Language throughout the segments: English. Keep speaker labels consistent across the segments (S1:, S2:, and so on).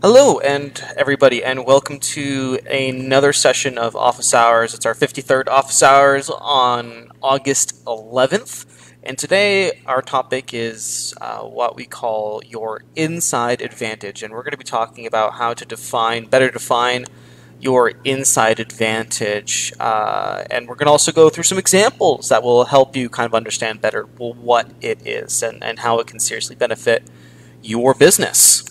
S1: Hello, and everybody, and welcome to another session of Office Hours. It's our 53rd Office Hours on August 11th, and today our topic is what we call your inside advantage, and we're going to be talking about how to better define your inside advantage, and we're going to also go through some examples that will help you kind of understand better what it is and how it can seriously benefit your business.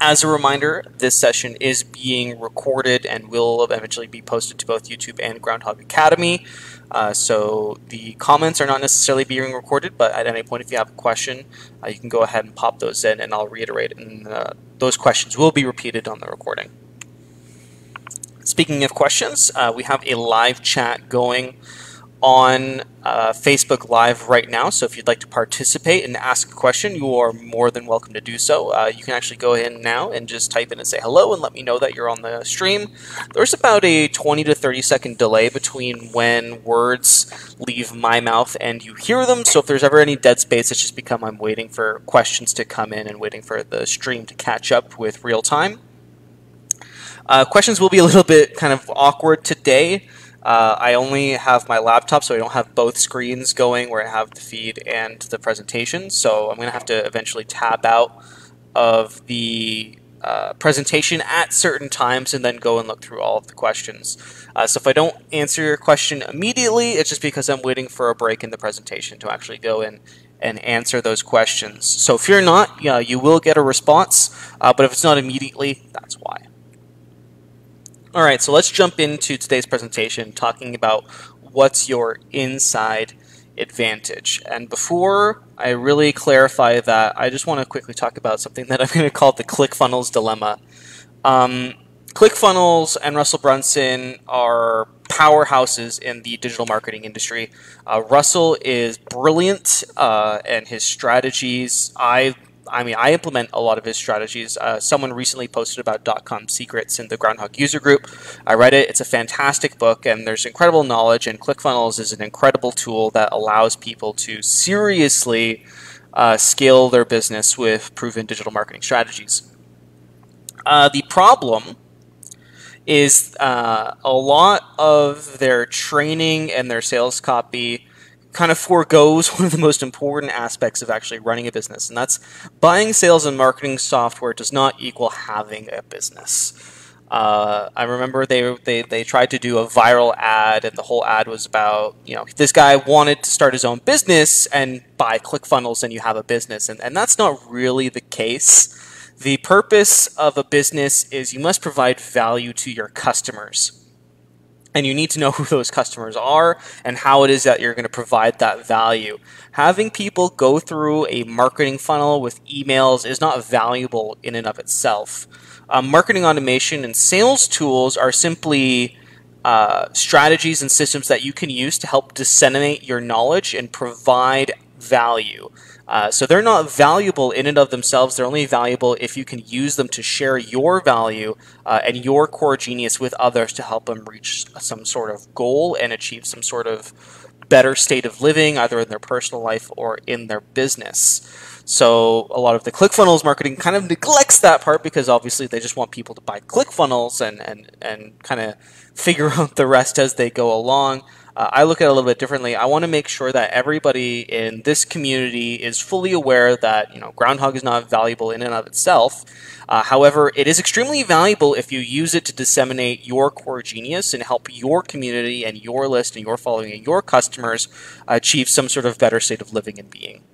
S1: As a reminder, this session is being recorded and will eventually be posted to both YouTube and Groundhog Academy. So the comments are not necessarily being recorded, but at any point if you have a question, you can go ahead and pop those in and I'll reiterate, and those questions will be repeated on the recording. Speaking of questions, we have a live chat going on Facebook Live right now, so if you'd like to participate and ask a question, you are more than welcome to do so. You can actually go in now and just type in and say hello and let me know that you're on the stream. There's about a 20 to 30 second delay between when words leave my mouth and you hear them, so if there's ever any dead space, it's just because I'm waiting for questions to come in and waiting for the stream to catch up with real time. Questions will be a little bit kind of awkward today. I only have my laptop, so I don't have both screens going where I have the feed and the presentation. So I'm going to have to eventually tab out of the presentation at certain times and then go and look through all of the questions. So if I don't answer your question immediately, it's just because I'm waiting for a break in the presentation to actually go in and answer those questions. So fear not, you will get a response, but if it's not immediately, that's why. All right, so let's jump into today's presentation talking about what's your inside advantage. And before I really clarify that, I just want to quickly talk about something that I'm going to call the ClickFunnels dilemma. ClickFunnels and Russell Brunson are powerhouses in the digital marketing industry. Russell is brilliant, and his strategies, I implement a lot of his strategies. Someone recently posted about .com secrets in the Groundhog user group. I read it. It's a fantastic book, and there's incredible knowledge, and ClickFunnels is an incredible tool that allows people to seriously scale their business with proven digital marketing strategies. The problem is a lot of their training and their sales copy kind of foregoes one of the most important aspects of actually running a business, and that's buying sales and marketing software does not equal having a business. I remember they tried to do a viral ad, and the whole ad was about, this guy wanted to start his own business and buy ClickFunnels and you have a business, and that's not really the case. The purpose of a business is you must provide value to your customers. And you need to know who those customers are and how it is that you're going to provide that value. Having people go through a marketing funnel with emails is not valuable in and of itself. Marketing automation and sales tools are simply strategies and systems that you can use to help disseminate your knowledge and provide value. So they're not valuable in and of themselves. They're only valuable if you can use them to share your value and your core genius with others to help them reach some sort of goal and achieve some sort of better state of living, either in their personal life or in their business. So a lot of the ClickFunnels marketing kind of neglects that part because obviously they just want people to buy ClickFunnels and kind of figure out the rest as they go along. I look at it a little bit differently. I want to make sure that everybody in this community is fully aware that Groundhog is not valuable in and of itself. However, it is extremely valuable if you use it to disseminate your core genius and help your community and your list and your following and your customers achieve some sort of better state of living and being.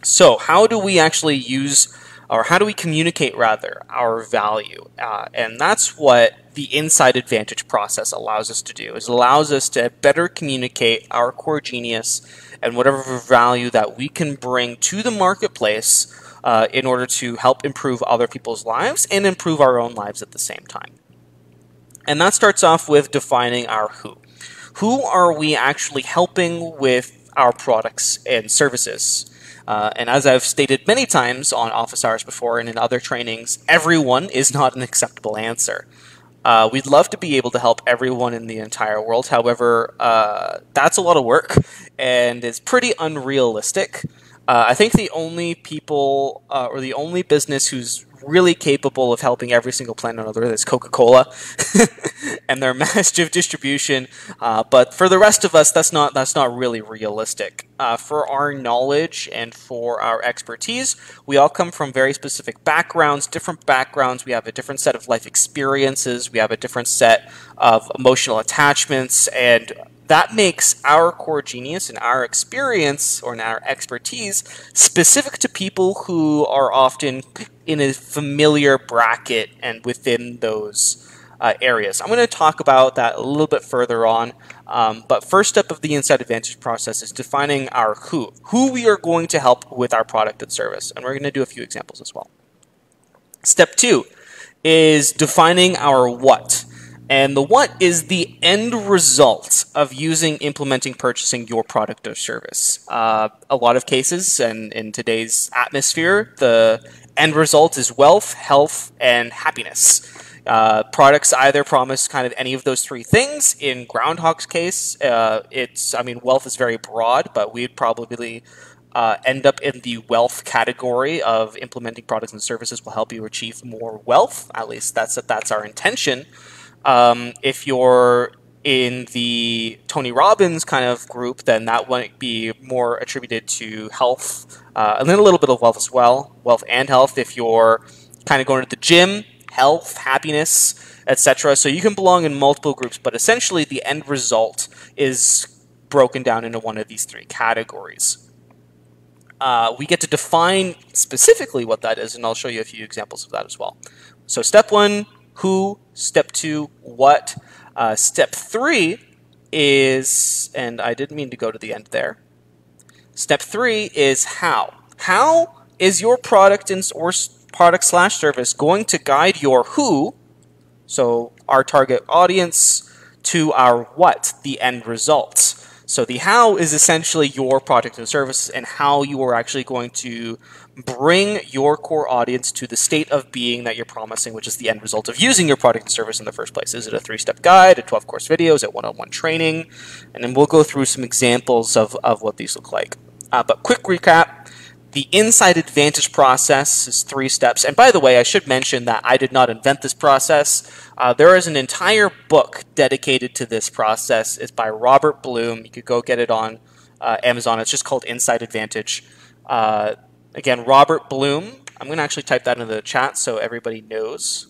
S1: So how do we actually use, or how do we communicate rather, our value? And that's what the inside advantage process allows us to do. It allows us to better communicate our core genius and whatever value that we can bring to the marketplace in order to help improve other people's lives and improve our own lives at the same time. And that starts off with defining our who. Who are we actually helping with our products and services? And as I've stated many times on Office Hours before and in other trainings, everyone is not an acceptable answer. We'd love to be able to help everyone in the entire world. However, that's a lot of work and it's pretty unrealistic. I think the only people or the only business who's really capable of helping every single plant on Earth is Coca-Cola and their massive distribution. But for the rest of us, that's not really realistic. For our knowledge and for our expertise, we all come from very specific backgrounds, different backgrounds. We have a different set of life experiences. We have a different set of emotional attachments, and that makes our core genius and our experience or our expertise specific to people who are often in a familiar bracket and within those areas. I'm going to talk about that a little bit further on, but first step of the Inside Advantage process is defining our who we are going to help with our product and service, and we're going to do a few examples as well. Step 2 is defining our what. And the what is the end result of implementing, purchasing your product or service. A lot of cases, and in today's atmosphere, the end result is wealth, health, and happiness. Products either promise kind of any of those three things. In Groundhog's case, wealth is very broad, but we'd probably end up in the wealth category of implementing products and services will help you achieve more wealth. At least that's our intention. If you're in the Tony Robbins kind of group, then that might be more attributed to health, and then a little bit of wealth as well, wealth and health. If you're kind of going to the gym, health, happiness, etc. So you can belong in multiple groups, but essentially the end result is broken down into one of these three categories. We get to define specifically what that is, and I'll show you a few examples of that as well. So step 1, who. Step 2, what. Step 3 is, and I didn't mean to go to the end there. Step 3 is how. How is your product or product/service going to guide your who, so our target audience, to our what, the end results. So the how is essentially your product and service and how you are actually going to bring your core audience to the state of being that you're promising, which is the end result of using your product and service in the first place. Is it a 3-step guide, a 12-course video, is it one-on-one training? And then we'll go through some examples of what these look like. But quick recap. The Inside Advantage process is 3 steps. And by the way, I should mention that I did not invent this process. There is an entire book dedicated to this process. It's by Robert Bloom. You could go get it on Amazon. It's just called Inside Advantage. Again, Robert Bloom. I'm going to actually type that into the chat so everybody knows.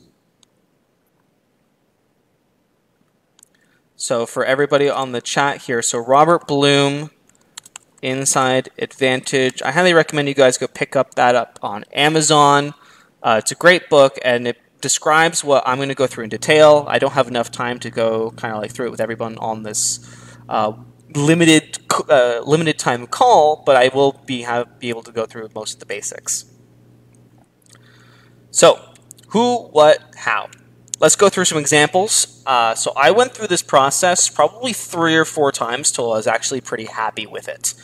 S1: So for everybody on the chat here, so Robert Bloom, Inside Advantage. I highly recommend you guys go pick that up on Amazon. It's a great book, and it describes what I'm going to go through in detail. I don't have enough time to go kind of like through it with everyone on this limited time call, but I will be able to go through most of the basics. So, who, what, how. Let's go through some examples. So I went through this process probably 3 or 4 times till I was actually pretty happy with it.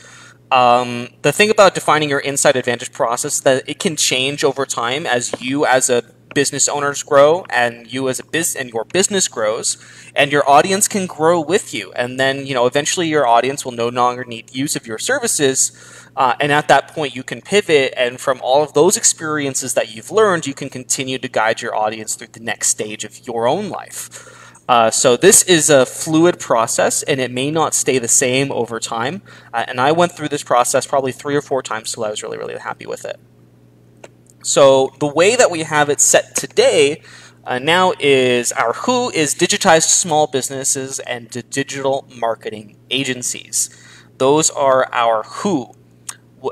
S1: The thing about defining your Inside Advantage process is that it can change over time as you as a business owners grow and you as a and your business grows, and your audience can grow with you. And then, eventually your audience will no longer need use of your services. And at that point, you can pivot, and from all of those experiences that you've learned, you can continue to guide your audience through the next stage of your own life. So this is a fluid process, and it may not stay the same over time. And I went through this process probably 3 or 4 times till I was really, really happy with it. So the way that we have it set today now is our who is digitized small businesses and digital marketing agencies. Those are our who.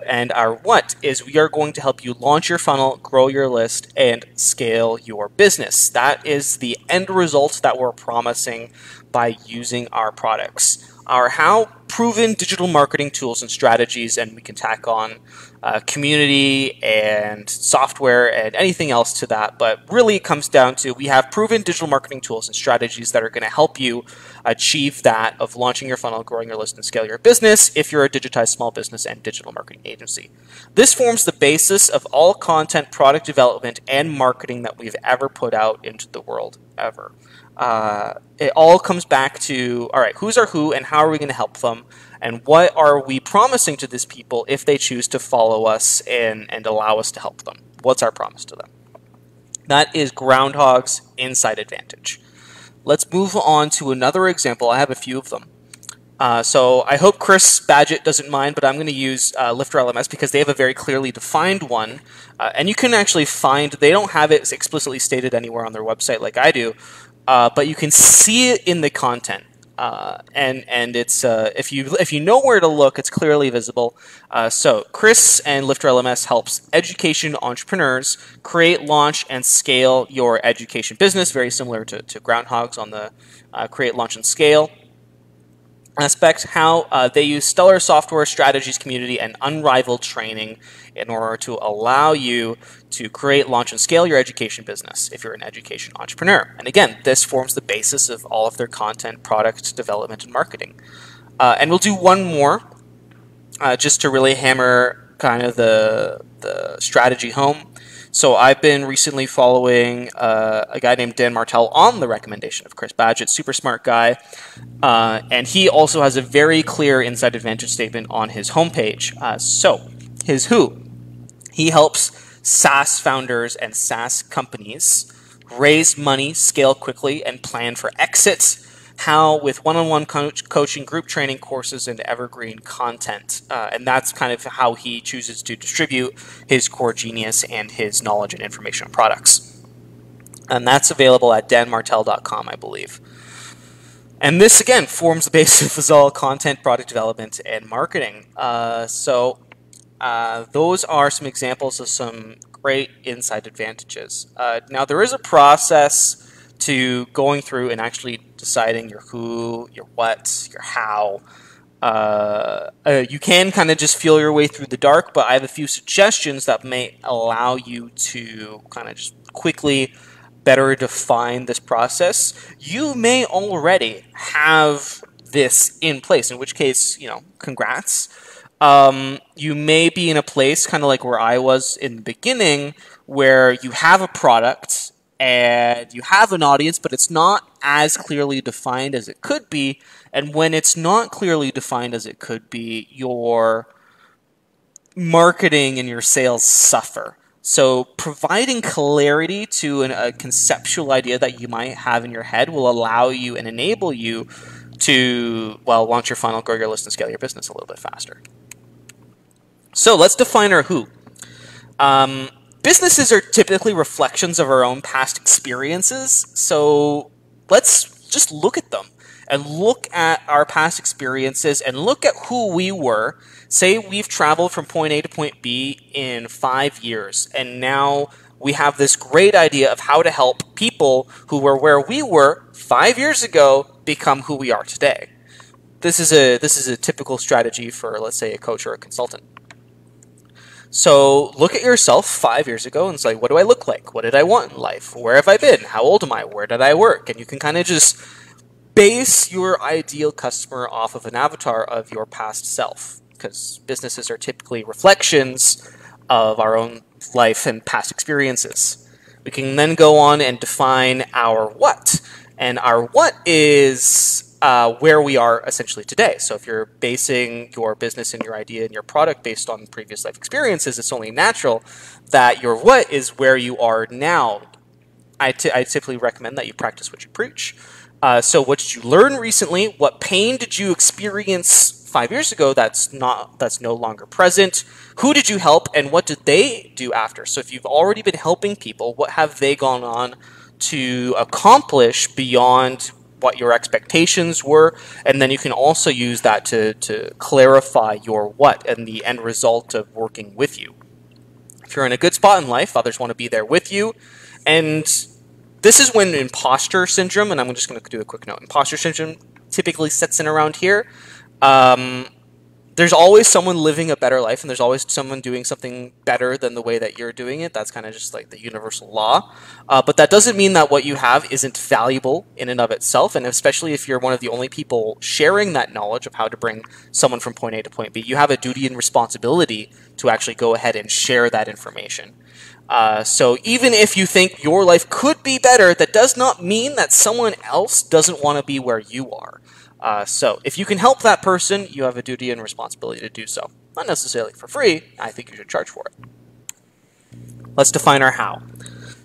S1: And our what is we are going to help you launch your funnel, grow your list, and scale your business. That is the end result that we're promising by using our products. Our how, proven digital marketing tools and strategies, and we can tack on community and software and anything else to that. But really it comes down to we have proven digital marketing tools and strategies that are going to help you achieve that of launching your funnel, growing your list, and scale your business if you're a digitized small business and digital marketing agency. This forms the basis of all content, product development, and marketing that we've ever put out into the world ever. It all comes back to, all right, who's our who and how are we going to help them? And what are we promising to these people if they choose to follow us and allow us to help them? What's our promise to them? That is Groundhog's inside advantage. Let's move on to another example. I have a few of them. So I hope Chris Badgett doesn't mind, but I'm going to use Lifter LMS because they have a very clearly defined one. And you can actually find, they don't have it explicitly stated anywhere on their website like I do, but you can see it in the content. And it's if you know where to look, it's clearly visible. So Chris and Lifter LMS helps education entrepreneurs create, launch, and scale your education business. Very similar to Groundhogs on the create, launch, and scale aspect. How they use stellar software, strategies, community, and unrivaled training in order to allow you to create, launch, and scale your education business if you're an education entrepreneur. And again, this forms the basis of all of their content, product development, and marketing. And we'll do one more just to really hammer kind of the strategy home. So I've been recently following a guy named Dan Martell on the recommendation of Chris Badgett, super smart guy. And he also has a very clear inside advantage statement on his homepage. So his who. He helps SaaS founders and SaaS companies raise money, scale quickly, and plan for exits. How with one-on-one coaching, group training, courses, and evergreen content. And that's kind of how he chooses to distribute his core genius and his knowledge and information on products. And that's available at danmartell.com, I believe. And this, again, forms the basis of all content, product development, and marketing. Those are some examples of some great inside advantages. Now, there is a process to going through and actually deciding your who, your what, your how. You can kind of just feel your way through the dark, but I have a few suggestions that may allow you to kind of just quickly better define this process. You may already have this in place, in which case, congrats. You may be in a place kind of like where I was in the beginning, where you have a product and you have an audience, but it's not as clearly defined as it could be. And when it's not clearly defined as it could be, your marketing and your sales suffer. So providing clarity to a conceptual idea that you might have in your head will allow you and enable you to, launch your funnel, grow your list, and scale your business a little bit faster. So let's define our who. Businesses are typically reflections of our own past experiences, so let's just look at them and look at our past experiences and look at who we were. Say we've traveled from point A to point B in 5 years, and now we have this great idea of how to help people who were where we were 5 years ago become who we are today. This is a typical strategy for, let's say, a coach or a consultant. So look at yourself 5 years ago and say, what do I look like? What did I want in life? Where have I been? How old am I? Where did I work? And you can kind of just base your ideal customer off of an avatar of your past self, because businesses are typically reflections of our own life and past experiences. We can then go on and define our what. And our what is where we are essentially today. So if you're basing your business and your idea and your product based on previous life experiences, it's only natural that your what is where you are now. I typically recommend that you practice what you preach. So what did you learn recently? What pain did you experience 5 years ago that's no longer present? Who did you help, and what did they do after? So if you've already been helping people, what have they gone on to accomplish beyond what your expectations were? And then you can also use that to clarify your what and the end result of working with you. If you're in a good spot in life, others want to be there with you. And this is when imposter syndrome, and I'm just going to do a quick note, imposter syndrome typically sets in around here. There's always someone living a better life, and there's always someone doing something better than the way that you're doing it. That's kind of just like the universal law. But that doesn't mean that what you have isn't valuable in and of itself, and especially if you're one of the only people sharing that knowledge of how to bring someone from point A to point B, you have a duty and responsibility to actually go ahead and share that information. So even if you think your life could be better, that does not mean that someone else doesn't want to be where you are. So if you can help that person, you have a duty and responsibility to do so. Not necessarily for free. I think you should charge for it. Let's define our how.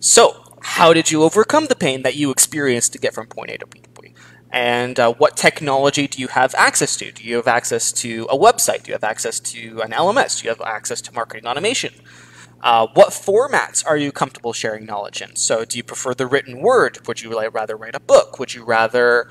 S1: So how did you overcome the pain that you experienced to get from point A to point B? And what technology do you have access to? Do you have access to a website? Do you have access to an LMS? Do you have access to marketing automation? What formats are you comfortable sharing knowledge in? So do you prefer the written word? Would you rather write a book? Would you rather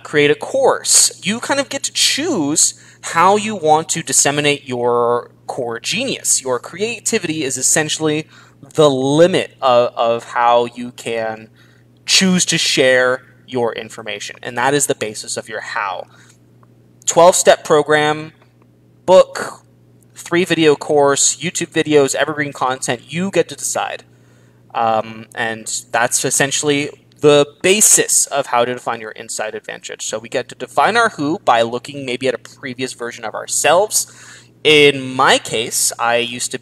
S1: create a course? You kind of get to choose how you want to disseminate your core genius. Your creativity is essentially the limit of how you can choose to share your information. And that is the basis of your how. 12-step program, book, 3-video course, YouTube videos, evergreen content, you get to decide. And that's essentially the basis of how to define your inside advantage. So we get to define our who by looking maybe at a previous version of ourselves. In my case, I used to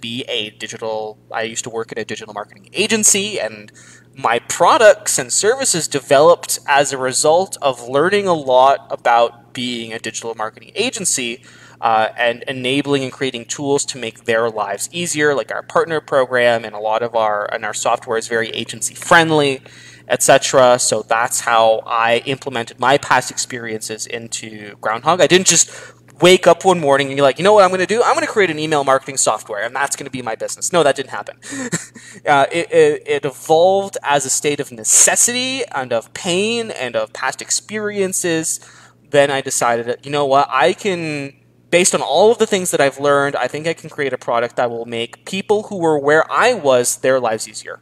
S1: work in a digital marketing agency, and my products and services developed as a result of learning a lot about being a digital marketing agency and enabling and creating tools to make their lives easier, like our partner program, and a lot of our software is very agency friendly, etc. So that's how I implemented my past experiences into Groundhog. I didn't just wake up one morning and you're like, you know what I'm going to do? I'm going to create an email marketing software, and that's going to be my business. No, that didn't happen. It evolved as a state of necessity and of pain and of past experiences. Then I decided that, you know what, based on all of the things that I've learned, I think I can create a product that will make people who were where I was, their lives easier.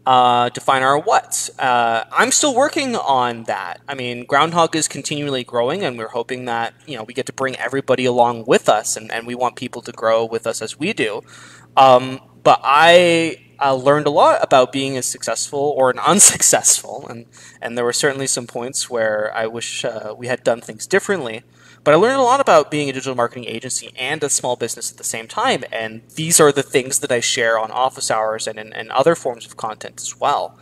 S1: Define our what. I'm still working on that. I mean, Groundhog is continually growing, and we're hoping that, we get to bring everybody along with us, and we want people to grow with us as we do. But I learned a lot about being a successful or an unsuccessful, and there were certainly some points where I wish we had done things differently. But I learned a lot about being a digital marketing agency and a small business at the same time, and these are the things that I share on office hours and in other forms of content as well.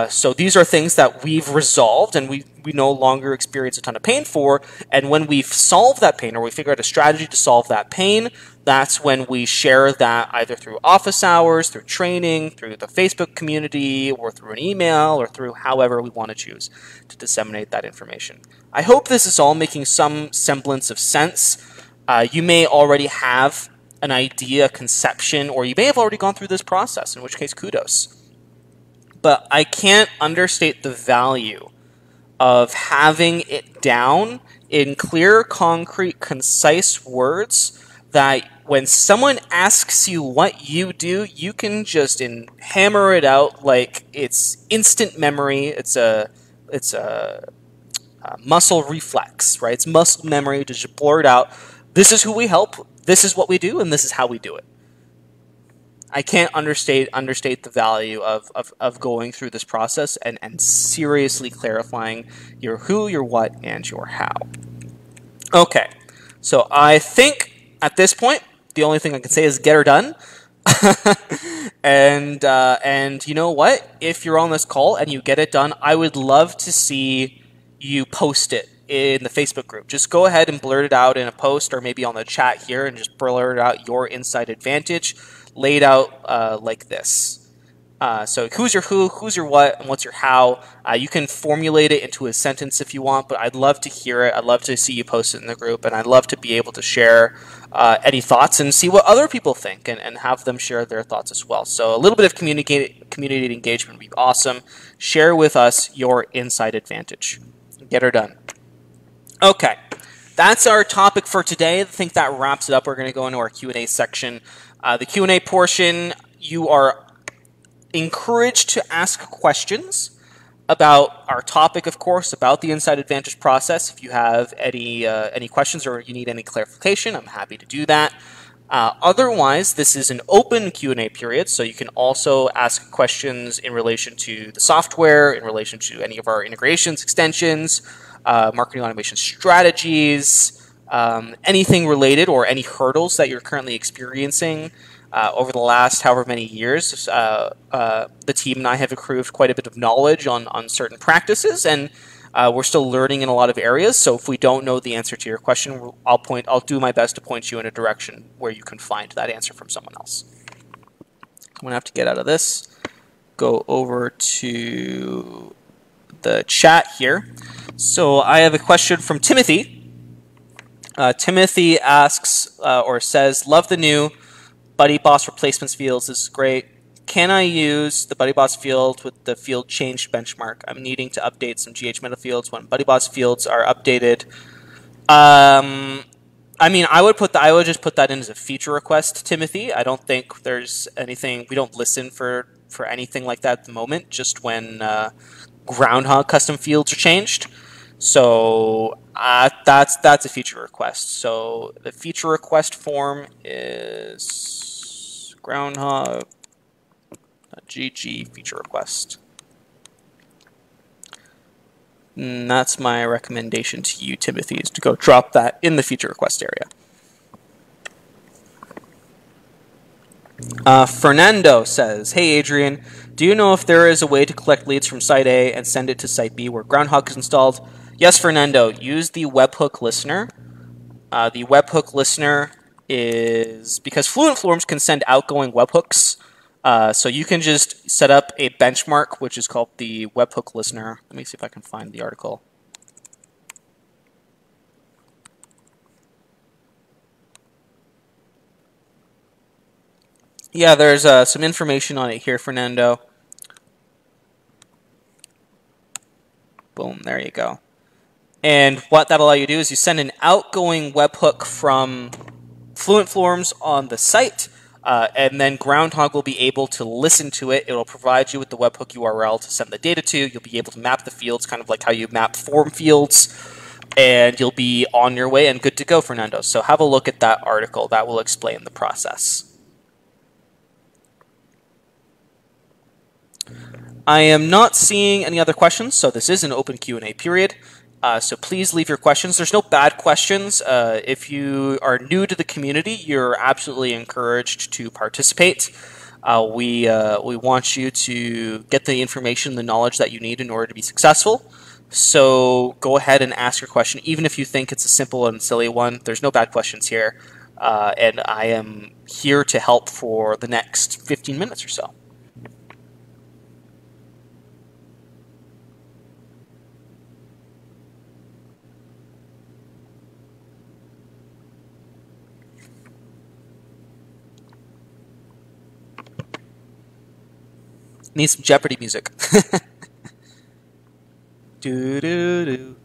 S1: So these are things that we've resolved and we no longer experience a ton of pain for, and when we've solved that pain or we figure out a strategy to solve that pain, that's when we share that either through office hours, through training, through the Facebook community, or through an email, or through however we want to choose to disseminate that information. I hope this is all making some semblance of sense. You may already have an idea, a conception, or you may have already gone through this process, in which case kudos. But I can't understate the value of having it down in clear, concrete, concise words that when someone asks you what you do, you can just hammer it out like it's instant memory. It's a muscle reflex, right? It's muscle memory to just blurt out, this is who we help, this is what we do, and this is how we do it. I can't understate the value of going through this process and seriously clarifying your who, your what, and your how. Okay, so I think at this point, the only thing I can say is get her done. And you know what? If you're on this call and you get it done, I would love to see you post it in the Facebook group. Just go ahead and blurt it out in a post or maybe on the chat here and just blurt out your inside advantage laid out like this. So who's your who, who's your what, and what's your how. You can formulate it into a sentence if you want, but I'd love to hear it. I'd love to see you post it in the group, and I'd love to be able to share any thoughts and see what other people think and have them share their thoughts as well. So a little bit of community engagement would be awesome. Share with us your inside advantage. Get her done. Okay, that's our topic for today. I think that wraps it up. We're going to go into our Q&A section. The Q&A portion, you are encouraged to ask questions about our topic, of course, about the Inside Advantage process. If you have any questions or you need any clarification, I'm happy to do that. Otherwise, this is an open Q&A period, so you can also ask questions in relation to the software, in relation to any of our integrations, extensions, marketing automation strategies, anything related or any hurdles that you're currently experiencing. Over the last however many years, the team and I have accrued quite a bit of knowledge on certain practices, and we're still learning in a lot of areas. So if we don't know the answer to your question, I'll do my best to point you in a direction where you can find that answer from someone else. I'm going to have to get out of this. go over to the chat here. So I have a question from Timothy. Timothy asks or says, love the new Buddy Boss replacements fields. This is great. Can I use the Buddy Boss field with the field changed benchmark? I'm needing to update some GH meta fields when Buddy Boss fields are updated. I mean, I would just put that in as a feature request, Timothy. I don't think there's anything. We don't listen for anything like that at the moment. Just when Groundhog custom fields are changed. So that's a feature request. So the feature request form is Groundhog.gg feature request. And that's my recommendation to you, Timothy, is to go drop that in the feature request area. Fernando says, hey, Adrian, do you know if there is a way to collect leads from Site A and send it to Site B where Groundhog is installed? Yes, Fernando. Use the webhook listener. The webhook listener is because Fluent Forms can send outgoing webhooks. So you can just set up a benchmark, which is called the webhook listener. Let me see if I can find the article. Yeah, there's some information on it here, Fernando. Boom, there you go. And what that'll allow you to do is you send an outgoing webhook from Fluent Forms on the site, and then Groundhog will be able to listen to it. It'll provide you with the webhook URL to send the data to. You'll be able to map the fields, kind of like how you map form fields, and you'll be on your way and good to go, Fernando. So have a look at that article. That will explain the process. I am not seeing any other questions, so this is an open Q&A period. So please leave your questions. There's no bad questions. If you are new to the community, you're absolutely encouraged to participate. We want you to get the information, the knowledge that you need in order to be successful. So go ahead and ask your question, even if you think it's a simple and silly one. There's no bad questions here. And I am here to help for the next 15 minutes or so. Need some Jeopardy music. Do do do.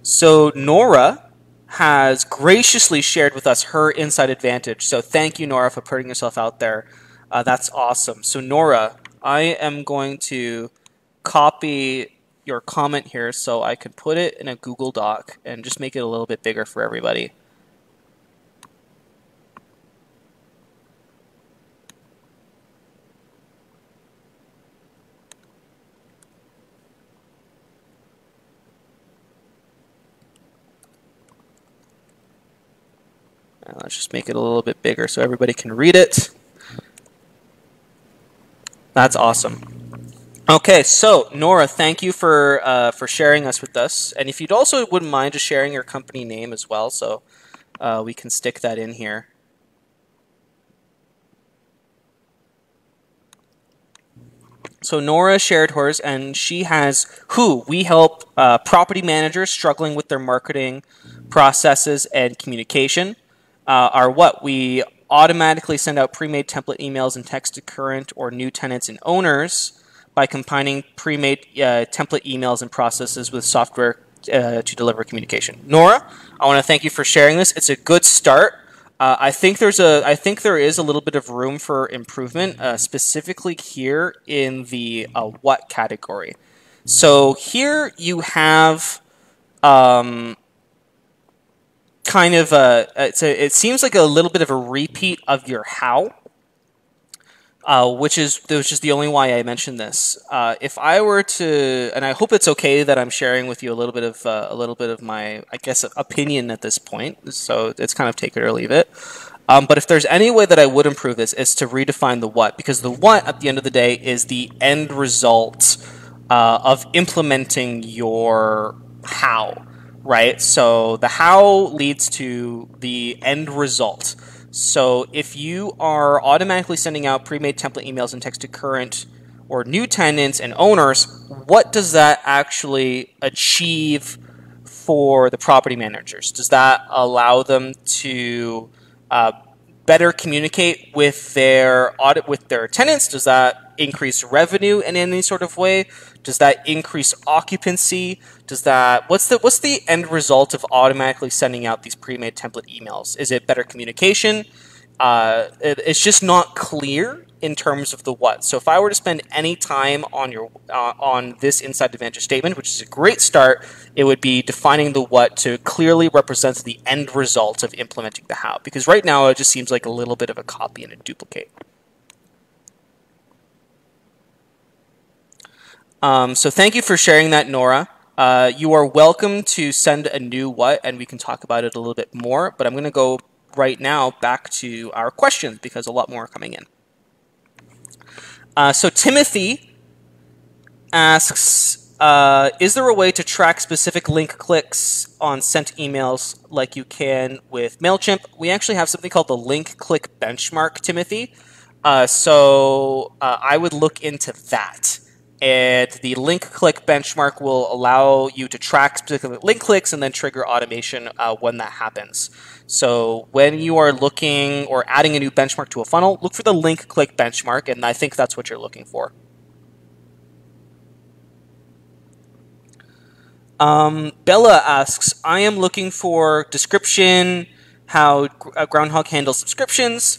S1: So Nora has graciously shared with us her inside advantage. So thank you, Nora, for putting yourself out there. That's awesome. So Nora, I am going to copy your comment here so I can put it in a Google Doc and just make it a little bit bigger for everybody. Let's just make it a little bit bigger so everybody can read it. That's awesome. Okay, so Nora, thank you for sharing us with us. And if you'd also wouldn't mind just sharing your company name as well, so we can stick that in here. So Nora shared hers, and she has who we help property managers struggling with their marketing processes and communication. Are what we automatically send out pre-made template emails and text to current or new tenants and owners by combining pre-made template emails and processes with software to deliver communication. Nora, I want to thank you for sharing this. It's a good start. I think there is a little bit of room for improvement, specifically here in the what category. So here you have kind of it seems like a little bit of a repeat of your how, which is the only why I mentioned this. If I were to, and I hope it's okay that I'm sharing with you a little bit of my, I guess, opinion at this point. So it's kind of take it or leave it. But if there's any way that I would improve this, is to redefine the what, because the what at the end of the day is the end result of implementing your how. Right? So the how leads to the end result. So if you are automatically sending out pre-made template emails and text to current or new tenants and owners, what does that actually achieve for the property managers? Does that allow them to better communicate with their tenants? Does that increase revenue in any sort of way? Does that increase occupancy? What's the end result of automatically sending out these pre-made template emails? Is it better communication? It's just not clear in terms of the what. So if I were to spend any time on this Inside Advantage statement, which is a great start, it would be defining the what to clearly represent the end result of implementing the how. Because right now it just seems like a little bit of a copy and a duplicate. So thank you for sharing that, Nora. You are welcome to send a new what, and we can talk about it a little bit more. But I'm going to go right now back to our questions because a lot more are coming in. So Timothy asks, is there a way to track specific link clicks on sent emails like you can with MailChimp? We actually have something called the link click benchmark, Timothy. So I would look into that. And the link click benchmark will allow you to track specific link clicks and then trigger automation when that happens. So when you are looking or adding a new benchmark to a funnel, look for the link click benchmark, and I think that's what you're looking for. Bella asks, I am looking for description, how Groundhog handles subscriptions.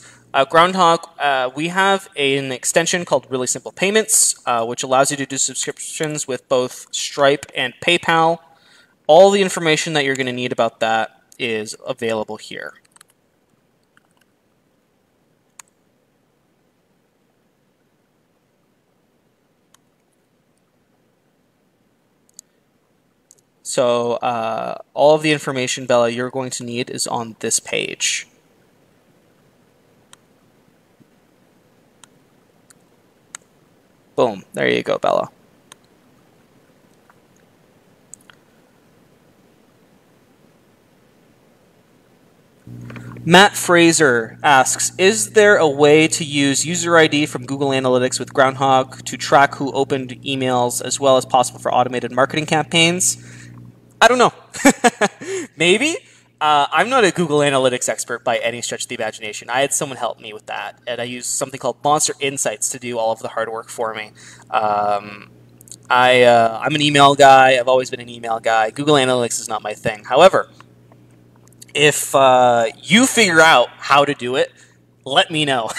S1: Groundhog, we have an extension called Really Simple Payments, which allows you to do subscriptions with both Stripe and PayPal. All the information that you're going to need about that is available here. So all of the information, Bella, you're going to need is on this page. Boom. There you go, Bella. Matt Fraser asks, is there a way to use user ID from Google Analytics with Groundhog to track who opened emails as well as possible for automated marketing campaigns? I don't know. Maybe. I'm not a Google Analytics expert by any stretch of the imagination. I had someone help me with that, and I used something called Monster Insights to do all of the hard work for me. I'm an email guy. I've always been an email guy. Google Analytics is not my thing. However, if you figure out how to do it, let me know,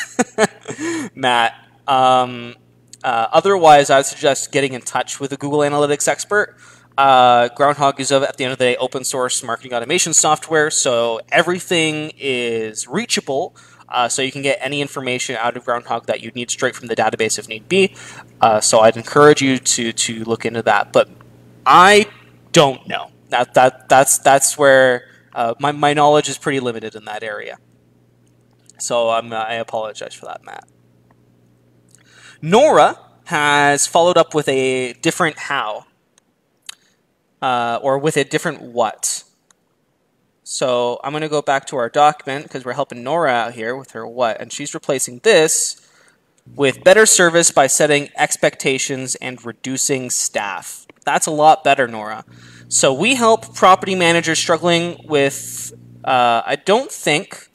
S1: Matt. Otherwise, I would suggest getting in touch with a Google Analytics expert. Groundhog is, at the end of the day, open source marketing automation software, so everything is reachable. So you can get any information out of Groundhog that you need straight from the database if need be. So I'd encourage you to look into that. But I don't know. That's where my knowledge is pretty limited in that area. So I apologize for that, Matt. Nora has followed up with a different how. Or with a different what. So I'm going to go back to our document because we're helping Nora out here with her what. And she's replacing this with better service by setting expectations and reducing staff. That's a lot better, Nora. So we help property managers struggling with, I don't think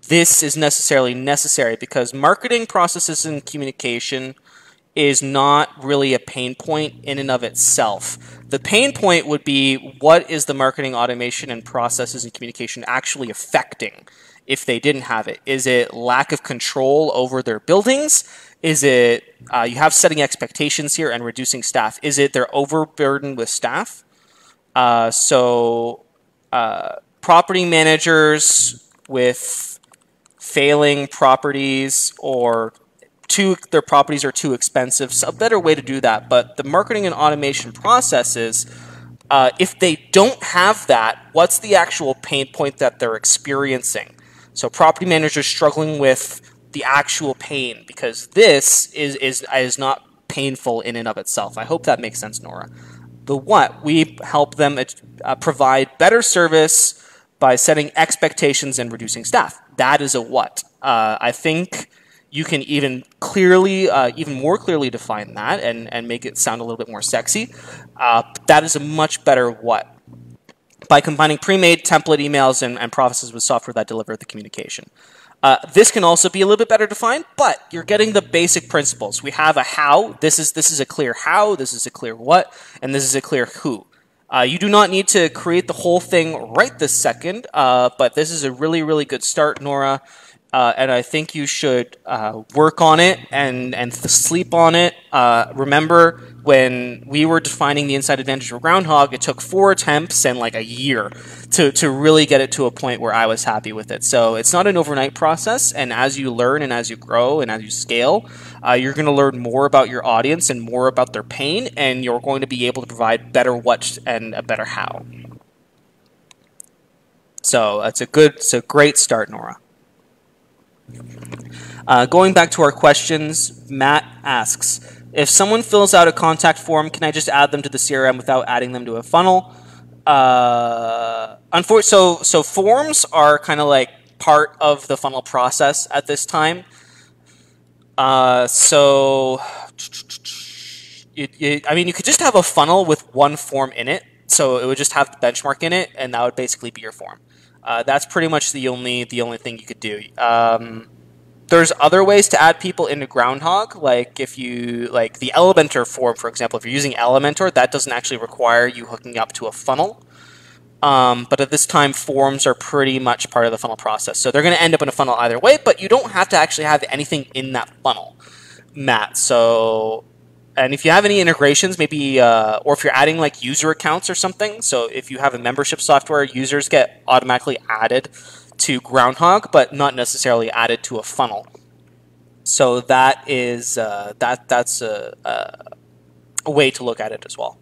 S1: this is necessarily necessary because marketing processes and communication is not really a pain point in and of itself. The pain point would be what is the marketing automation and processes and communication actually affecting if they didn't have it? Is it lack of control over their buildings? Is it you have setting expectations here and reducing staff? Is it they're overburdened with staff? Property managers with failing properties or their properties are too expensive. So a better way to do that. But the marketing and automation processes, if they don't have that, what's the actual pain point that they're experiencing? So property managers struggling with the actual pain because this is not painful in and of itself. I hope that makes sense, Nora. The what, we help them provide better service by setting expectations and reducing staff. That is a what. I think you can even more clearly define that and make it sound a little bit more sexy. That is a much better what. By combining pre-made template emails and processes with software that deliver the communication. This can also be a little bit better defined, but you're getting the basic principles. We have a how. This is a clear how. This is a clear what, and this is a clear who. You do not need to create the whole thing right this second, but this is a really, really good start, Nora. And I think you should work on it and sleep on it. Remember, when we were defining the inside advantage for Groundhog, it took 4 attempts and like a year to really get it to a point where I was happy with it. So it's not an overnight process, and as you learn and as you grow and as you scale, you're going to learn more about your audience and more about their pain, and you're going to be able to provide better what and a better how. So it's a great start, Nora. Going back to our questions, Matt asks, if someone fills out a contact form, can I just add them to the CRM without adding them to a funnel? So forms are kind of like part of the funnel process at this time. I mean, you could just have a funnel with one form in it. So it would just have the benchmark in it, and that would basically be your form. That's pretty much the only thing you could do. There's other ways to add people into Groundhog, like if you like the Elementor form, for example. If you're using Elementor, that doesn't actually require you hooking up to a funnel. But at this time, forms are pretty much part of the funnel process. So they're going to end up in a funnel either way, but you don't have to actually have anything in that funnel, Matt. So, and if you have any integrations, maybe, or if you're adding like user accounts or something, so if you have a membership software, users get automatically added to Groundhog, but not necessarily added to a funnel. So that is that's a way to look at it as well.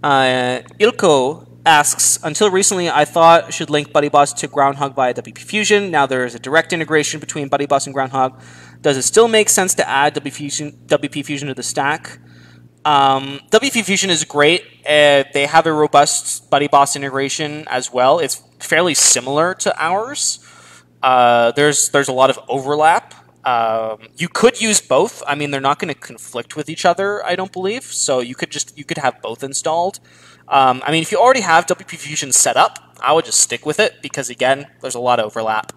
S1: Ilko asks, until recently I thought I should link BuddyBoss to Groundhog via WP Fusion. Now there is a direct integration between BuddyBoss and Groundhog. Does it still make sense to add WP Fusion to the stack? WP Fusion is great. They have a robust BuddyBoss integration as well. It's fairly similar to ours. There's a lot of overlap. You could use both. I mean, they're not going to conflict with each other, I don't believe. So you could have both installed. I mean, if you already have WP Fusion set up, I would just stick with it because, again, there's a lot of overlap.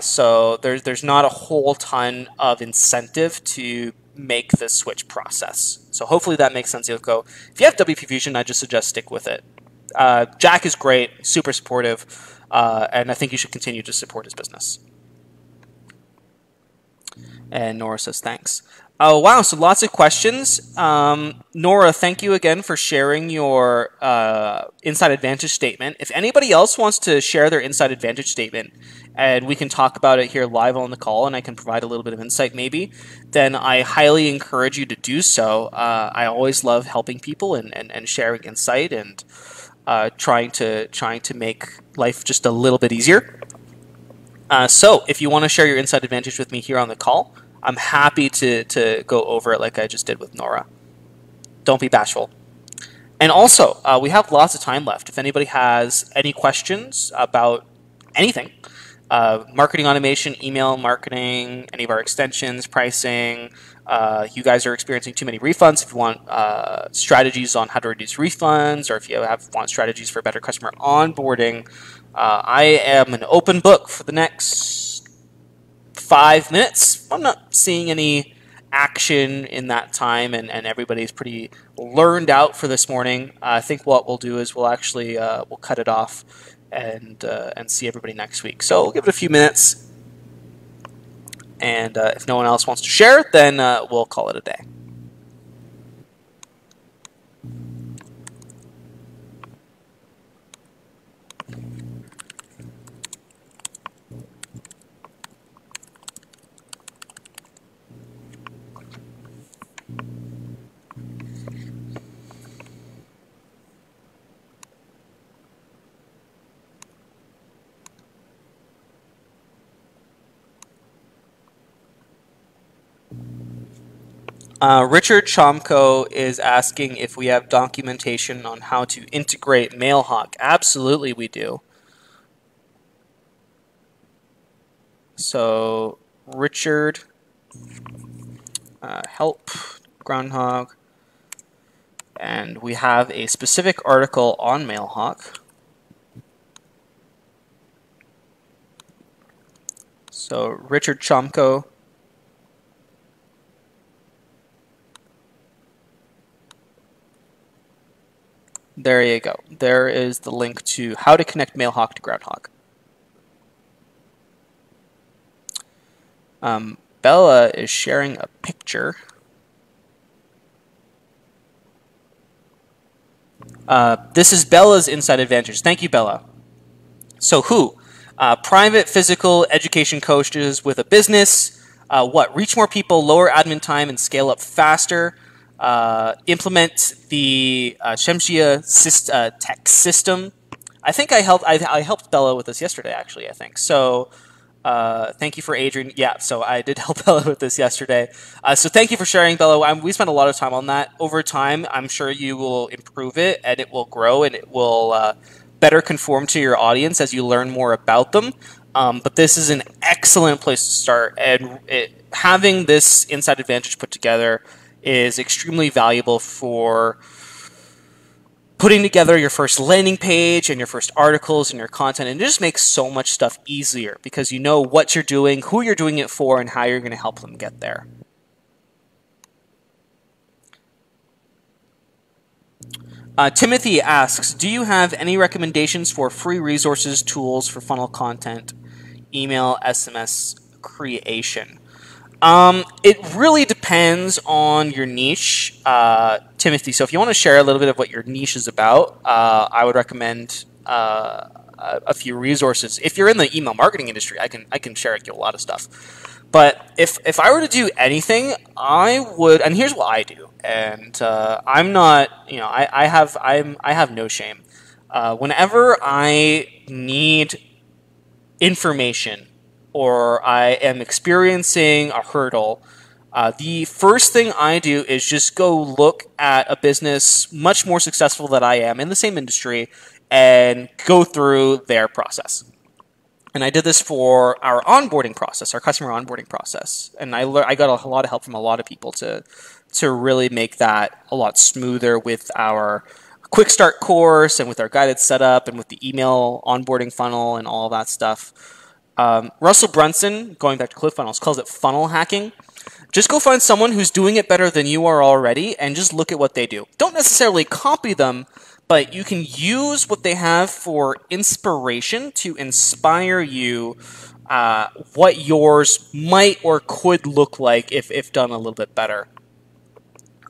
S1: So there's not a whole ton of incentive to make the switch process. So hopefully that makes sense, Ilko. If you have WP Fusion, I just suggest stick with it. Jack is great, super supportive, and I think you should continue to support his business. And Nora says thanks. Oh, wow, so lots of questions. Nora, thank you again for sharing your Inside Advantage statement. If anybody else wants to share their Inside Advantage statement, and we can talk about it here live on the call, and I can provide a little bit of insight maybe, then I highly encourage you to do so. I always love helping people and sharing insight and trying to make life just a little bit easier. So if you want to share your Inside Advantage with me here on the call, I'm happy to go over it like I just did with Nora. Don't be bashful. And also, we have lots of time left. If anybody has any questions about anything, marketing automation, email marketing, any of our extensions, pricing, you guys are experiencing too many refunds. If you want strategies on how to reduce refunds, or if you want strategies for better customer onboarding, I am an open book for the next 5 minutes. I'm not seeing any action in that time, and everybody's pretty learned out for this morning. I think what we'll do is we'll actually we'll cut it off and see everybody next week. So we'll give it a few minutes, and if no one else wants to share, then we'll call it a day. Richard Chomko is asking if we have documentation on how to integrate MailHawk. Absolutely, we do. So, Richard, help Groundhog, and we have a specific article on MailHawk. So, Richard Chomko. There you go. There is the link to how to connect MailHawk to Groundhog. Bella is sharing a picture. This is Bella's Inside Advantage. Thank you, Bella. So who? Private physical education coaches with a business. What? Reach more people, lower admin time, and scale up faster. Implement the Shemshia tech system. I think I helped Bella with this yesterday, actually, I think. So thank you for Adrian. Yeah, so I did help Bella with this yesterday. So thank you for sharing, Bella. We spent a lot of time on that. Over time, I'm sure you will improve it, and it will grow, and it will better conform to your audience as you learn more about them. But this is an excellent place to start, and having this Inside Advantage put together is extremely valuable for putting together your first landing page and your first articles and your content, and it just makes so much stuff easier because you know what you're doing, who you're doing it for, and how you're going to help them get there. Timothy asks, do you have any recommendations for free resources, tools for funnel content, email, SMS creation? It really depends on your niche, Timothy. So if you want to share a little bit of what your niche is about, I would recommend a few resources. If you're in the email marketing industry, I can share a lot of stuff. But if I were to do anything, I would. And here's what I do. And I'm not, I have no shame. Whenever I need information, or I am experiencing a hurdle, the first thing I do is just go look at a business much more successful than I am in the same industry and go through their process. And I did this for our onboarding process, our customer onboarding process. And I got a lot of help from a lot of people to really make that a lot smoother with our quick start course and with our guided setup and with the email onboarding funnel and all of that stuff. Russell Brunson, going back to ClickFunnels, calls it funnel hacking. Just go find someone who's doing it better than you are already and just look at what they do. Don't necessarily copy them, but you can use what they have for inspiration to inspire you what yours might or could look like if done a little bit better.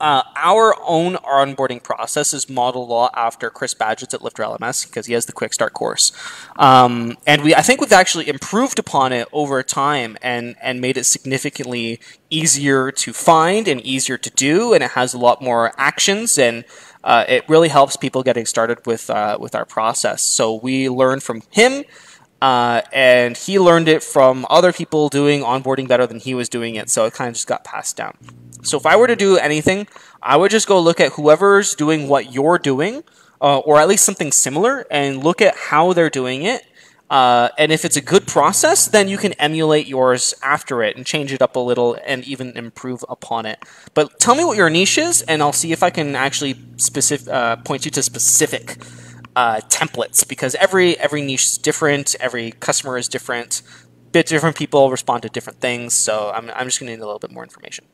S1: Our own onboarding process is modeled a lot after Chris Badgett's at Lifter LMS because he has the Quick Start course. And I think we've actually improved upon it over time and made it significantly easier to find and easier to do, and it has a lot more actions, and it really helps people getting started with our process. So we learned from him, and he learned it from other people doing onboarding better than he was doing it, so it kind of just got passed down. So if I were to do anything, I would just go look at whoever's doing what you're doing, or at least something similar, and look at how they're doing it. And if it's a good process, then you can emulate yours after it and change it up a little and even improve upon it. But tell me what your niche is, and I'll see if I can actually point you to specific templates, because every niche is different, every customer is different, different people respond to different things, so I'm just going to need a little bit more information.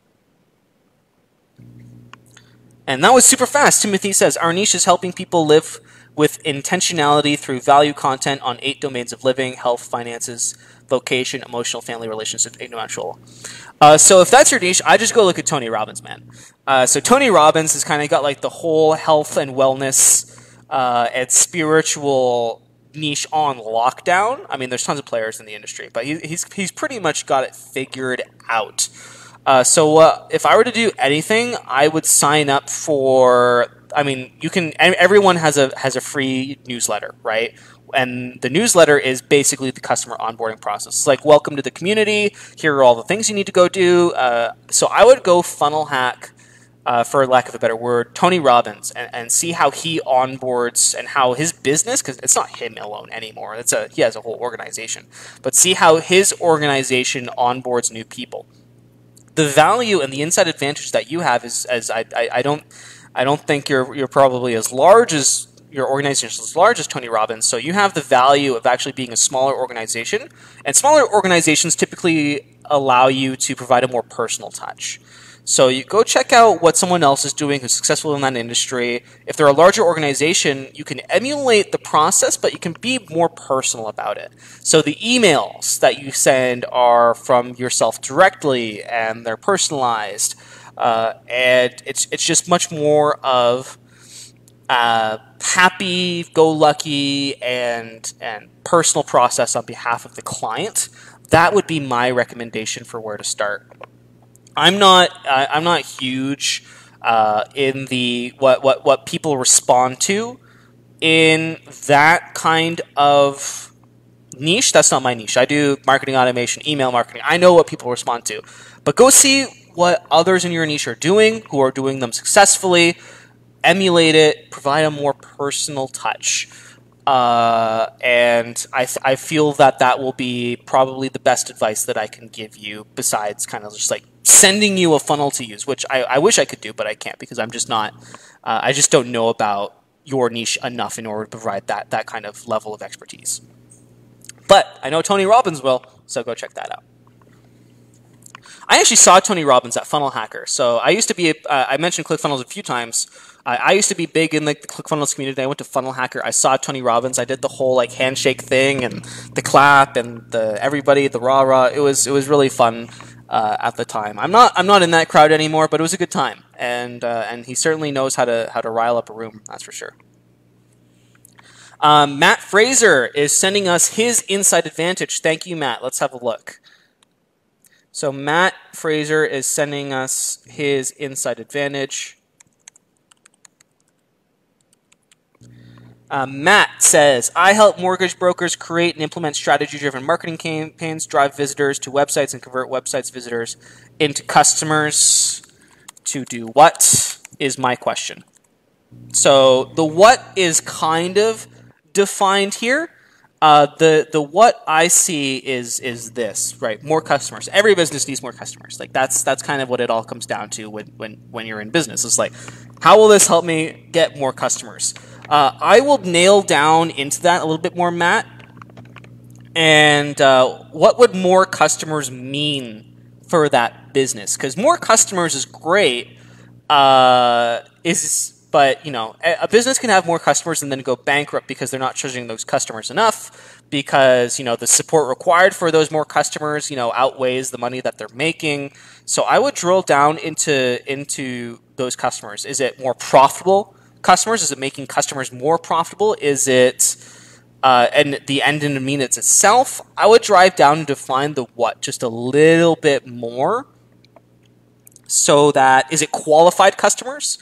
S1: And that was super fast. Timothy says, our niche is helping people live with intentionality through value content on 8 domains of living: health, finances, vocation, emotional, family, relationships, intellectual. So if that's your niche, I just go look at Tony Robbins, man. So Tony Robbins has kind of got like the whole health and wellness and spiritual niche on lockdown. I mean, there's tons of players in the industry, but he's pretty much got it figured out. So if I were to do anything, I would sign up for I mean, you can. Everyone has a free newsletter, right? And the newsletter is basically the customer onboarding process. It's like, welcome to the community. Here are all the things you need to go do. So I would go funnel hack, for lack of a better word, Tony Robbins, and see how he onboards and how his business, because it's not him alone anymore. He has a whole organization. But see how his organization onboards new people. The value and the inside advantage that you have is, I don't think you're probably as large as your organization is as large as Tony Robbins, so you have the value of actually being a smaller organization, and smaller organizations typically allow you to provide a more personal touch. So you go check out what someone else is doing who's successful in that industry. If they're a larger organization, you can emulate the process, but you can be more personal about it. So the emails that you send are from yourself directly, and they're personalized, and it's just much more of happy-go-lucky and personal process on behalf of the client. That would be my recommendation for where to start. I'm not huge in the what people respond to in that kind of niche. That's not my niche. I do marketing automation, email marketing. I know what people respond to, but go see what others in your niche are doing, who are doing them successfully. Emulate it. Provide a more personal touch. And I feel that will be probably the best advice that I can give you, besides kind of just like sending you a funnel to use, which I wish I could do, but I can't, because I'm just not, I just don't know about your niche enough in order to provide that kind of level of expertise. But I know Tony Robbins will, so go check that out. I actually saw Tony Robbins at Funnel Hacker. So I used to be, I mentioned ClickFunnels a few times. I used to be big in the ClickFunnels community. I went to Funnel Hacker. I saw Tony Robbins. I did the whole like handshake thing and the clap and the everybody, the rah rah. It was really fun at the time. I'm not in that crowd anymore, but it was a good time. And he certainly knows how to rile up a room. That's for sure. Matt Fraser is sending us his Inside Advantage. Thank you, Matt. Let's have a look. So Matt Fraser is sending us his Inside Advantage. Matt says, I help mortgage brokers create and implement strategy-driven marketing campaigns, drive visitors to websites, and convert websites' visitors into customers. To do what is my question. So the what is kind of defined here. The what I see is this, right? More customers. Every business needs more customers. Like that's kind of what it all comes down to when you're in business. It's like, how will this help me get more customers? I will nail down into that a little bit more, Matt. And what would more customers mean for that business? Because more customers is great. But, you know, a business can have more customers and then go bankrupt because they're not charging those customers enough, because, you know, the support required for those more customers, you know, outweighs the money that they're making. So I would drill down into those customers. Is it more profitable customers? Is it making customers more profitable? Is it, and the end in the mean it's itself? I would drive down and define the what just a little bit more, so that, is it qualified customers?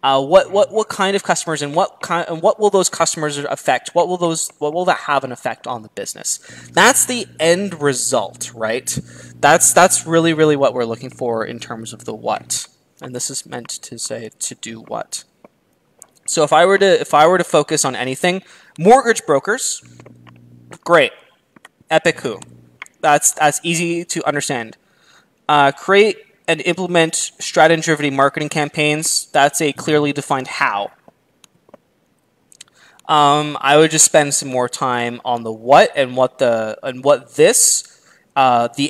S1: What kind of customers, and what will those customers affect? What will that have an effect on the business? That's the end result, right? That's really what we're looking for in terms of the what. And this is meant to say to do what. So if I were to focus on anything, mortgage brokers, great. Epic who? That's easy to understand. Create and implement strategy-driven marketing campaigns. That's a clearly defined how. I would just spend some more time on the what and the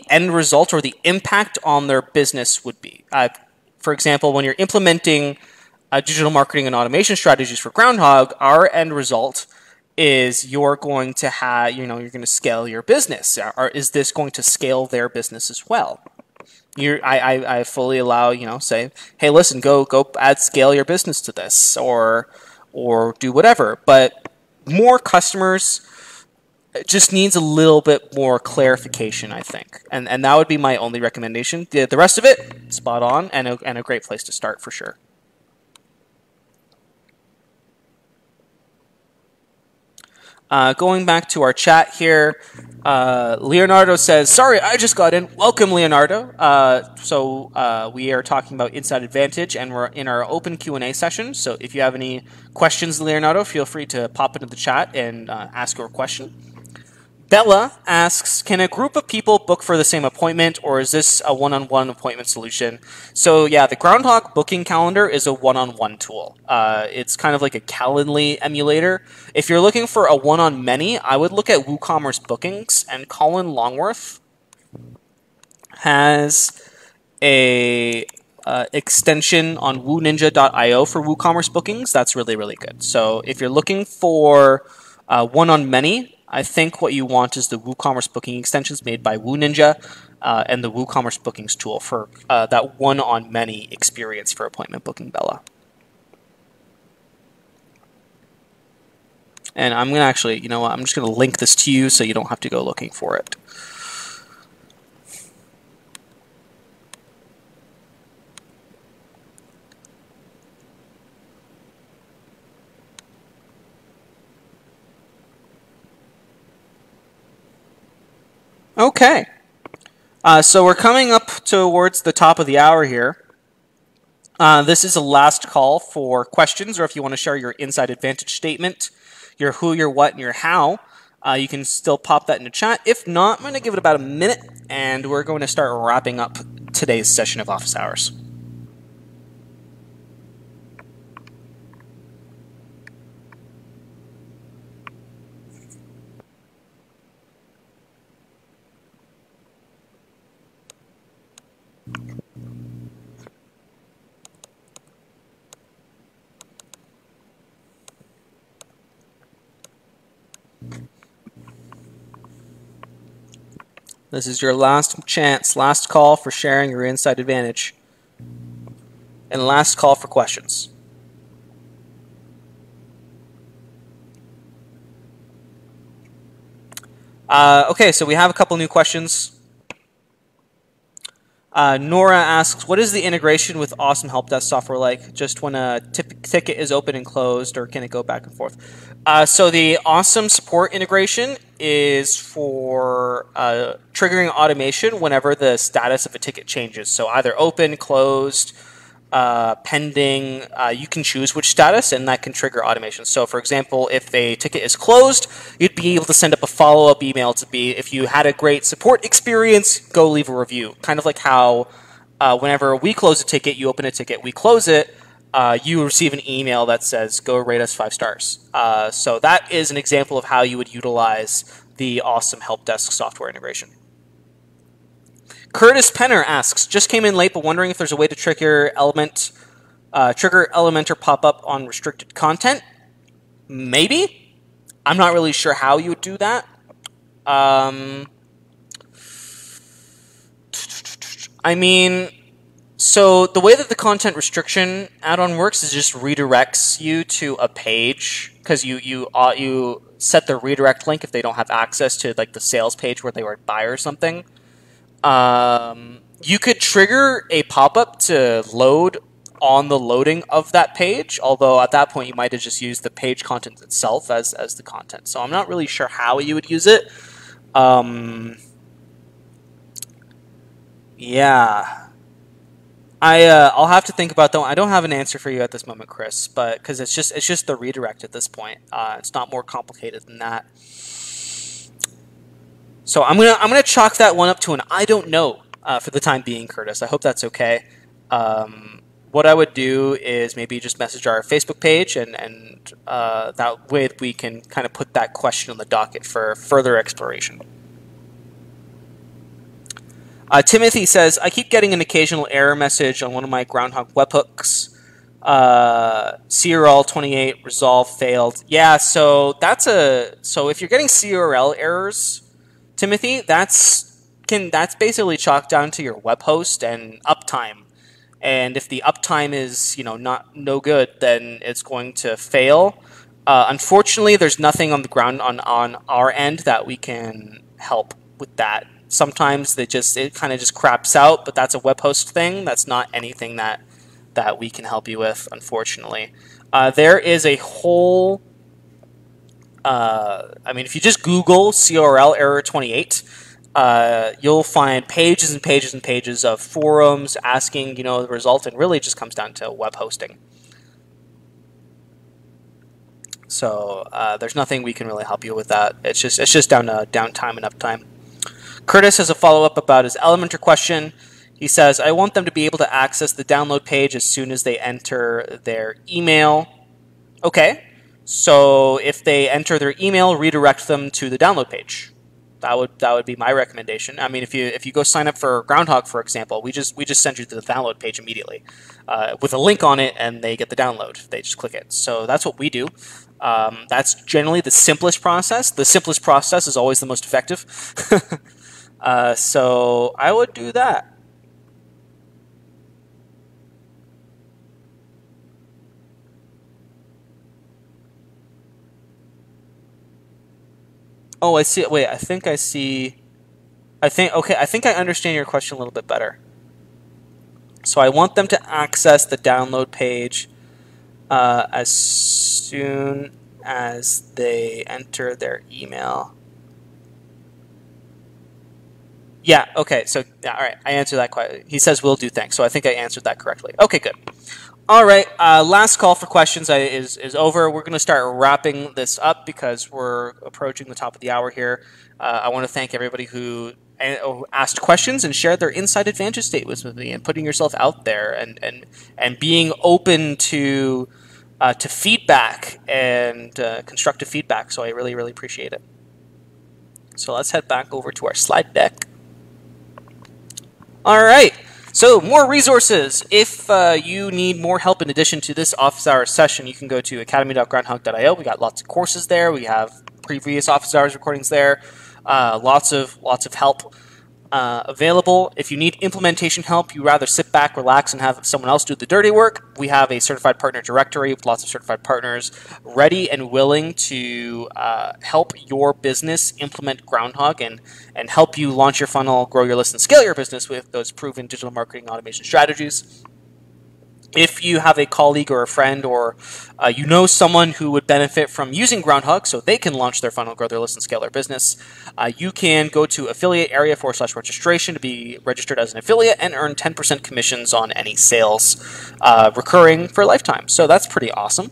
S1: end result or the impact on their business would be. For example, when you're implementing digital marketing and automation strategies for Groundhog, our end result is you're going to have, you're going to scale your business. Or is this going to scale their business as well? I fully allow, say, hey, listen, go add scale your business to this, or do whatever. But more customers just needs a little bit more clarification, I think, and that would be my only recommendation. The rest of it, spot on, and a great place to start for sure. Going back to our chat here, Leonardo says, sorry, I just got in. Welcome, Leonardo. We are talking about Inside Advantage, and we're in our open Q&A session. So if you have any questions, Leonardo, feel free to pop into the chat and ask your question. Bella asks, can a group of people book for the same appointment, or is this a one-on-one appointment solution? So yeah, the Groundhog booking calendar is a one-on-one tool. It's kind of like a Calendly emulator. If you're looking for a one-on-many, I would look at WooCommerce Bookings, and Colin Longworth has a extension on wooninja.io for WooCommerce Bookings. That's really, really good. So if you're looking for one-on-many, I think what you want is the WooCommerce booking extensions made by WooNinja and the WooCommerce bookings tool for that one-on-many experience for appointment booking, Bella. And I'm going to actually, you know what, I'm just going to link this to you so you don't have to go looking for it. Okay, so we're coming up towards the top of the hour here. This is a last call for questions, or if you want to share your Inside Advantage statement, your who, your what, and your how, you can still pop that in the chat. If not, I'm going to give it about a minute, and we're going to start wrapping up today's session of Office Hours. This is your last chance, last call for sharing your Inside Advantage, and last call for questions. Okay, so we have a couple new questions. Nora asks, what is the integration with Awesome Help Desk software like? Just when a ticket is open and closed, or can it go back and forth? So the Awesome Support integration is for triggering automation whenever the status of a ticket changes. So either open, closed, pending, you can choose which status, and that can trigger automation. So for example, if a ticket is closed, you'd be able to send up a follow-up email to be, if you had a great support experience, go leave a review. Kind of like how whenever we close a ticket, you open a ticket, we close it, you receive an email that says, go rate us 5 stars. So that is an example of how you would utilize the Awesome Help Desk software integration. Curtis Penner asks, just came in late, but wondering if there's a way to trigger Elementor pop-up on restricted content. Maybe. I'm not really sure how you would do that. I mean, so the way that the content restriction add-on works is just redirects you to a page, because you set the redirect link if they don't have access to like the sales page where they would buy or something. You could trigger a pop-up to load on the loading of that page, although at that point you might have just used the page content itself as the content. So I'm not really sure how you would use it. Yeah. I'll have to think about that one. I don't have an answer for you at this moment, Chris, but because it's just the redirect at this point. It's not more complicated than that. So I'm gonna chalk that one up to an I don't know for the time being, Curtis. I hope that's okay. What I would do is maybe just message our Facebook page, and that way we can kind of put that question on the docket for further exploration. Timothy says, I keep getting an occasional error message on one of my Groundhog webhooks. CRL 28 resolve failed. Yeah, so so if you're getting CRL errors, Timothy, that's basically chalked down to your web host and uptime. And if the uptime is no good, then it's going to fail. Unfortunately, there's nothing on the ground on our end that we can help with that. Sometimes it kind of just craps out, but that's a web host thing. That's not anything that we can help you with, unfortunately. There is a whole I mean, if you just Google CRL error 28, you'll find pages and pages and pages of forums asking, the result, and really it just comes down to web hosting. So there's nothing we can really help you with that. It's just down to downtime and uptime. Curtis has a follow-up about his Elementor question. He says, I want them to be able to access the download page as soon as they enter their email. Okay, so if they enter their email, redirect them to the download page. That would be my recommendation. I mean, if you go sign up for Groundhog, for example, we just send you to the download page immediately with a link on it, and they get the download. They just click it. So that's what we do. That's generally the simplest process. The simplest process is always the most effective. So I would do that. Oh, I see. Wait, I think I understand your question a little bit better. So I want them to access the download page as soon as they enter their email. Yeah, okay, so, yeah, all right, I answered that quite. He says will do, thanks, so I think I answered that correctly. Okay, good. All right, last call for questions is over. We're going to start wrapping this up because we're approaching the top of the hour here. I want to thank everybody who asked questions and shared their inside advantage statements with me and putting yourself out there and being open to feedback and constructive feedback. So I really, really appreciate it. So let's head back over to our slide deck. All right. So more resources. If you need more help in addition to this office hours session, you can go to academy.groundhog.io. We got lots of courses there. We have previous office hours recordings there. Lots of help available. If you need implementation help, you rather sit back, relax, and have someone else do the dirty work, we have a certified partner directory with lots of certified partners ready and willing to help your business implement Groundhog and help you launch your funnel, grow your list, and scale your business with those proven digital marketing automation strategies. If you have a colleague or a friend or you know someone who would benefit from using Groundhog so they can launch their funnel, grow their list, and scale their business, you can go to affiliate area /registration to be registered as an affiliate and earn 10% commissions on any sales recurring for a lifetime. So that's pretty awesome.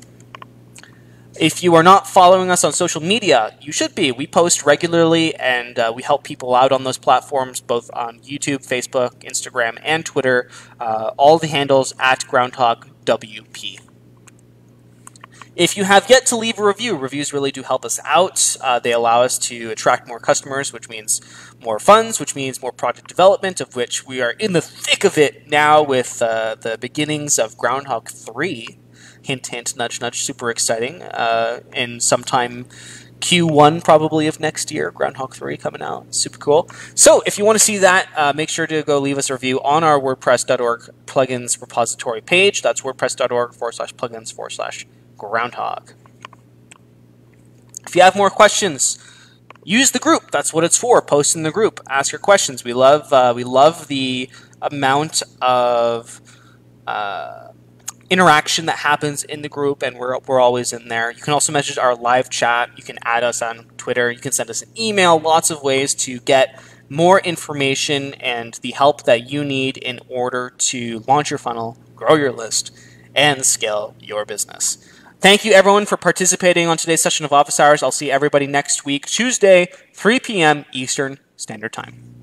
S1: If you are not following us on social media, you should be. We post regularly, and we help people out on those platforms, both on YouTube, Facebook, Instagram, and Twitter. All the handles at GroundhogWP. If you have yet to leave a review, reviews really do help us out. They allow us to attract more customers, which means more funds, which means more product development, of which we are in the thick of it now with the beginnings of Groundhog 3. Hint, hint, nudge, nudge, super exciting. In sometime Q1 probably of next year, Groundhog 3 coming out. Super cool. So if you want to see that, make sure to go leave us a review on our WordPress.org plugins repository page. That's WordPress.org/plugins/Groundhog. If you have more questions, use the group. That's what it's for. Post in the group. Ask your questions. We love the amount of interaction that happens in the group, and we're always in there. You can also message our live chat. You can add us on Twitter. You can send us an email. Lots of ways to get more information and the help that you need in order to launch your funnel, grow your list, and scale your business. Thank you, everyone, for participating on today's session of Office Hours. I'll see everybody next week, Tuesday, 3 p.m. Eastern Standard Time.